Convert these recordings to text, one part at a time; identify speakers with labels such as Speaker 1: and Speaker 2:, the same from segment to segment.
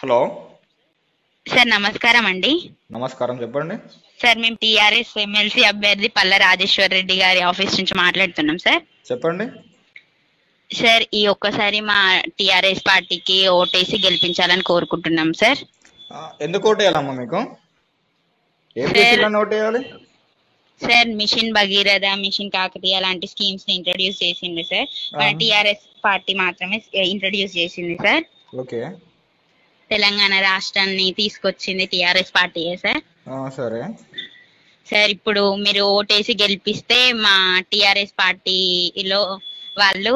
Speaker 1: Hello.
Speaker 2: Sir నమస్కారం అండి.
Speaker 1: నమస్కారం, చెప్పండి.
Speaker 2: సార్ మేము టీఆర్ఎస్ ఎమ్మెల్సీ అభ్యర్థి పల్ల రాజేశ్వర్ రెడ్డి గారి ఆఫీస్ నుంచి మాట్లాడుతున్నాం సార్.
Speaker 1: చెప్పండి.
Speaker 2: సార్ ఈ ఒక్కసారి మా టీఆర్ఎస్ పార్టీకి ఓటేసి గెలిపించాలని కోరుకుంటున్నాం సార్.
Speaker 1: ఎందుకు ఓటేయాలమ్మా మీకు? ఏం
Speaker 2: సార్
Speaker 1: చేసిందని ఓటేయాలి?
Speaker 2: Sir mission Bhagiratha, mission Kakatiya లాంటి స్కీమ్స్ ని ఇంట్రడ్యూస్ చేసింది సార్. మన టీఆర్ఎస్ పార్టీ మాత్రమే ఇంట్రడ్యూస్ చేసింది సార్.
Speaker 1: ఓకే.
Speaker 2: తెలంగాణ రాష్ట్రాన్ని తీసుకొచ్చింది టీఆర్ఎస్ పార్టీయే సార్.
Speaker 1: సరే
Speaker 2: సార్ ఇప్పుడు మీరు ఓటేసి గెలిపిస్తే మా టీఆర్ఎస్ పార్టీలో వాళ్ళు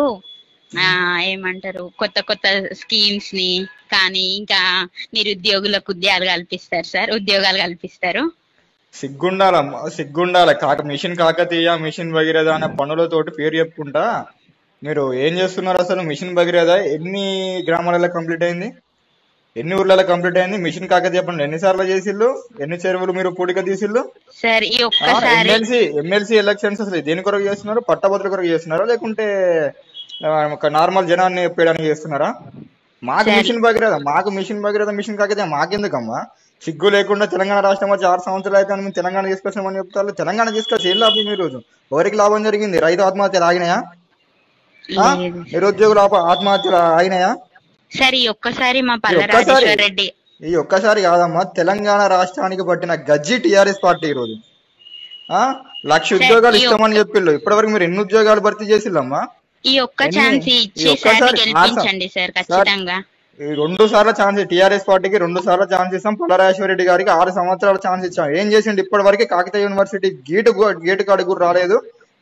Speaker 2: ఏమంటారు కొత్త కొత్త స్కీమ్స్ ని కానీ ఇంకా నిరుద్యోగులకు ఉద్యోగాలు కల్పిస్తారు.
Speaker 1: సిగ్గుండాలమ్మా, సిగ్గుండాలి. మిషన్ కాకతీయ, మిషన్ భగీరథ అనే పనులతోటి పేరు చెప్పుకుంటా మీరు ఏం చేస్తున్నారు అసలు? మిషన్ భగీరథ ఎన్ని గ్రామాలలో కంప్లీట్ అయింది? ఎన్ని ఊర్లలో కంప్లీట్ అయింది? మిషన్ కాకతీయ పనులు ఎన్నిసార్లు చేసిళ్ళు? ఎన్ని చెరువులు మీరు పూడిక తీసిళ్ళు?
Speaker 2: సార్ ఈ ఒక్కసారి
Speaker 1: ఎమ్మెల్సీ ఎలక్షన్స్ అసలు దేని కొరకు చేస్తున్నారు? పట్టభద్రుల కొరకు చేస్తున్నారా లేకుంటే ఒక నార్మల్ జనాన్ని చెప్పడానికి చేస్తున్నారా? మాకు మిషన్ భగీరథ మిషన్ కాకతీయ మాకెందుకమ్మా? సిగ్గు లేకుండా తెలంగాణ రాష్ట్రం వచ్చి 6 సంవత్సరాలు అయితే మేము తెలంగాణ తీసుకొచ్చామని చెప్తారు. తెలంగాణ తీసుకొచ్చి ఏం లాభం? ఈ రోజు ఎవరికి లాభం జరిగింది? రైతు ఆత్మహత్యలు ఆగినాయా? నిరుద్యోగుల ఆత్మహత్యలు ఆగినాయా?
Speaker 2: సార్ ఈ ఒక్కసారి మా పల్ల రాజేశ్వర్ రెడ్డి
Speaker 1: ఈ ఒక్కసారి కాదమ్మా, తెలంగాణ రాష్ట్రానికి పట్టిన గజ్జి టిఆర్ఎస్ పార్టీ. ఈ రోజు 1,00,000 ఉద్యోగాలు ఇస్తామని చెప్పిళ్ళు. ఇప్పటివరకు మీరు ఎన్ని ఉద్యోగాలు భర్తీ చేసిల్లమ్మా?
Speaker 2: ఈ ఒక్క ఛాన్స్ ఇచ్చి గెలిపించండి సార్ ఖచ్చితంగా.
Speaker 1: 2 సార్లు ఛాన్స్, టీఆర్ఎస్ పార్టీకి 2 సార్లు ఛాన్స్ ఇస్తాం. పల్ల రాజేశ్వర రెడ్డి గారికి 6 సంవత్సరాల ఛాన్స్ ఇచ్చాం. ఏం చేసిండు ఇప్పటి వరకు? కాకతీయ యూనివర్సిటీ గేటు కాడికి కూడా రాలేదు.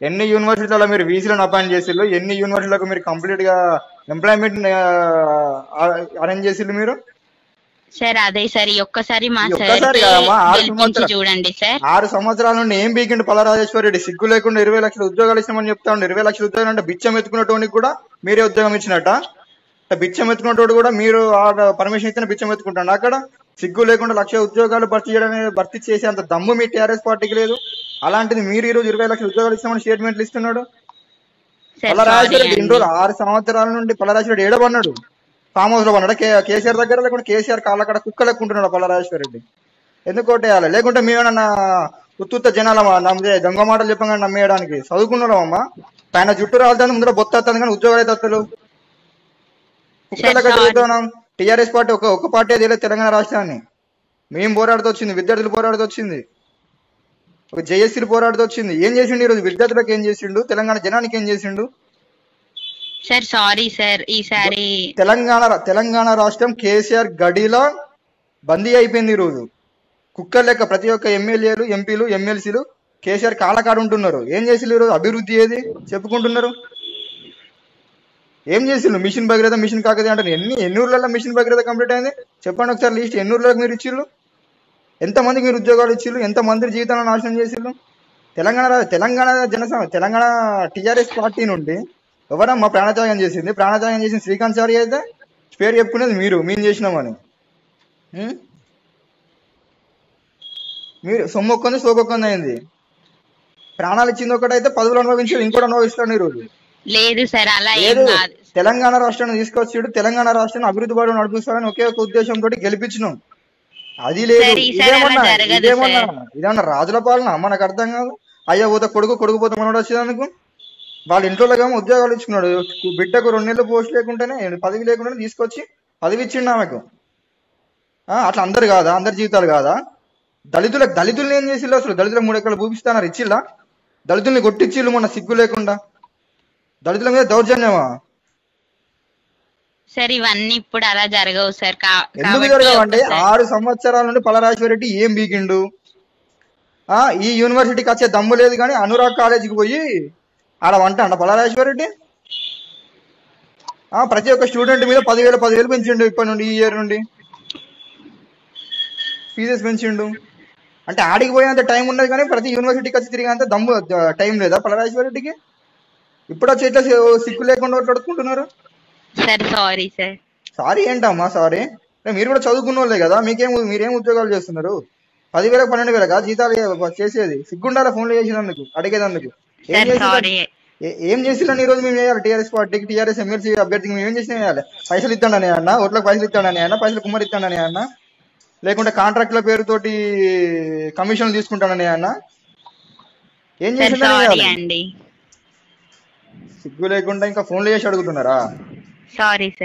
Speaker 1: ఎన్ని యూనివర్సిటీలలో మీరు వీసీలను అపాయింట్ చేసిళ్ళు? ఎన్ని యూనివర్సిటీలకు మీరు కంప్లీట్ గా ఎంప్లాయ్మెంట్ అరేంజ్ చేసిళ్ళు మీరు?
Speaker 2: సార్ అదే సార్ ఈ ఒక్కసారి మా చూడండి సార్.
Speaker 1: 6 సంవత్సరాల నుండి ఏం బీకిండు పల్ల రాజేశ్వర రెడ్డి? సిగ్గు లేకుండా 20 లక్షల ఉద్యోగాలు ఇస్తామని చెప్తా ఉండే. 20 లక్షల ఉద్యోగాలు అంటే బిచ్చం ఎత్తుకున్నటువంటి కూడా మీరే ఉద్యోగం ఇచ్చినట్ట? బిచ్చం ఎత్తుకున్నట్టు కూడా మీరు పర్మిషన్ ఇచ్చిన బిచ్చం ఎత్తుకుంటాడు అక్కడ? సిగ్గు లేకుండా 1,00,000 ఉద్యోగాలు భర్తీ చేసే అంత దమ్ము మీ టీఆర్ఎస్ పార్టీకి లేదు. అలాంటిది మీరు ఈ రోజు 20 లక్షల ఉద్యోగాలు ఇస్తామని స్టేట్మెంట్లు ఇస్తున్నాడు. పల్ల రాజేశ్వర రెడ్డి ఇన్ని రోజులు 6 సంవత్సరాల నుండి పల్ల రాజేశ్వర రెడ్డి ఏడబన్నాడు? ఫామ్ హౌస్ లో పన్నాడు? కేసీఆర్ దగ్గర లేకుండా కేసీఆర్ కాళ్ళక్కడ కుక్కలు ఎక్కుంటున్నాడు పల్ల రాజేశ్వర రెడ్డి. ఎందుకు ఓటేయాలి? లేకుంటే మేమేమన్నా ఉత్తుత్త జనాల దొంగ మాటలు చెప్పగానే నమ్మేయడానికి చదువుకున్నాం అమ్మా? పైన జుట్టు రాలుతుంది, ముందర బొత్త వస్తుంది, కానీ ఉద్యోగాలు అయితే వస్తలు. కుక్కలక్క చదువుతున్నాం. టీఆర్ఎస్ పార్టీ ఒక పార్టీ అది తెలంగాణ రాష్ట్రాన్ని. మేము పోరాడుతూ వచ్చింది, విద్యార్థులు పోరాడుతూ వచ్చింది, ఒక జేఏసీలు పోరాడుతూ వచ్చింది. ఏం చేసిండు ఈరోజు? విద్యార్థులకు ఏం చేసిండు? తెలంగాణ జనానికి ఏం చేసిండు?
Speaker 2: సార్ సారీ సార్, ఈసారి
Speaker 1: తెలంగాణ రాష్ట్రం కేసీఆర్ గడిలో బందీ అయిపోయింది. ఈ రోజు కుక్కర్ లెక్క ప్రతి ఒక్క ఎమ్మెల్యేలు, ఎంపీలు, ఎమ్మెల్సీలు కేసీఆర్ కాళ్ళకాడు ఉంటున్నారు. ఏం చేసిళ్ళు ఈరోజు? అభివృద్ధి ఏది చెప్పుకుంటున్నారు? ఏం చేసిళ్ళు? మిషన్ భగీరథ, మిషన్ కాకతీయ అంటారు. ఎన్ని ఊర్లలో మిషన్ భగీరథ కంప్లీట్ అయింది? చెప్పండి ఒకసారి లిస్ట్. ఎన్ని ఊర్లకు మీరు ఇచ్చిళ్ళు? ఎంతమందికి మీరు ఉద్యోగాలు ఇచ్చిళ్ళు? ఎంతమంది జీవితాలను నాశనం చేసిళ్ళు? తెలంగాణ టీఆర్ఎస్ పార్టీ నుండి ఎవరమ్మా ప్రాణత్యాగం చేసింది? ప్రాణత్యాగం చేసింది శ్రీకాంత్ చారి అయితే పేరు చెప్పుకునేది మేము చేసినామని. మీరు సొమ్మొక్కంది సోకొక్కంది అయింది. ప్రాణాలు ఇచ్చింది ఒకటైతే పదవులు అనుభవించి ఇంకోటి అనుభవిస్తాడు ఈ రోజు.
Speaker 2: లేదు సార్, అలా
Speaker 1: తెలంగాణ రాష్ట్రాన్ని తీసుకొచ్చాడు. తెలంగాణ రాష్ట్రాన్ని అభివృద్ధి బాట నడిపిస్తాడని ఒకే ఒక ఉద్దేశంతో గెలిపించినాం. అది లేదు. ఇదేమన్నా రాజుల పాలన? మనకు అర్థం కాదు. అయ్యా పోతే కొడుకు పోతే మనోడు వచ్చేదానికి వాళ్ళ ఇంట్లో ఉద్యోగాలు ఇచ్చుకున్నాడు. బిడ్డకు 2 నెలలు పోస్ట్ లేకుంటేనే, పదవి లేకుండానే తీసుకొచ్చి పదవి ఇచ్చిండు ఆమెకు. అట్లా అందరు కాదా? అందరి జీవితాలు కాదా? దళితుల్ని ఏం చేసిళ్ళు అసలు? దళితులకు 3 ఎకరాలు భూపిస్తానారు, ఇచ్చిల్లా? దళితుల్ని కొట్టిచ్చిళ్ళు మొన్న సిగ్గు లేకుండా. దళితుల మీద దౌర్జన్యమా?
Speaker 2: సార్ ఇవన్నీ ఇప్పుడు అలా జరగవు సార్.
Speaker 1: ఎందుకు జరగవంటే 6 సంవత్సరాల నుండి పల్ల రాజేశ్వర రెడ్డి ఏం బీకిండు? ఈ యూనివర్సిటీకి వచ్చే దమ్ము లేదు, కానీ అనురాగ్ కాలేజీకి పోయి ఆడ అంట పల్ల రాజేశ్వర రెడ్డి ప్రతి ఒక్క స్టూడెంట్ మీద 10,000 పెంచిండు. ఇప్పటి నుండి, ఈ ఇయర్ నుండి ఫీజెస్ పెంచిండు. అంటే ఆడికి పోయేంత టైం ఉన్నది, కానీ ప్రతి యూనివర్సిటీకి వచ్చి తిరిగేంత దమ్ము టైం లేదా పల్ల రాజేశ్వర రెడ్డికి? ఇప్పుడు వచ్చి ఎట్లా సిగ్గు లేకుండా అడుగుకుంటున్నారు? సారీ ఏంటమ్మా సారీ? మీరు కూడా చదువుకున్న వాళ్ళే కదా, మీరేం ఉద్యోగాలు చేస్తున్నారు? 10,000 12,000 జీతాలు చేసేది. సిగ్గుండాల ఫోన్లు చేసినందుకు, అడిగేదందుకు. ఏం చేసిరని ఈ రోజు మేము చేయాలి? టీఆర్ఎస్ పార్టీకి, టీఆర్ఎస్ ఎమ్మెల్సీ అభ్యర్థికి మేము ఏం చేసినా చేయాలి? పైసలు ఇస్తాడని అన్న, ఓట్లకు పైసలు ఇస్తాడని అన్న, పైసలు కుమ్మరి ఇస్తాడని అన్న, లేకుంటే కాంట్రాక్ట్ల పేరుతోటి కమిషన్లు తీసుకుంటాడని అన్న, ఏం
Speaker 2: సార్
Speaker 1: చేసిండని
Speaker 2: సారీ
Speaker 1: చేయాలి?
Speaker 2: అండి.
Speaker 1: సిగ్గు లేకుండా ఇంకా ఫోన్లు చేసి అడుగుతున్నారా?
Speaker 2: Sorry sir.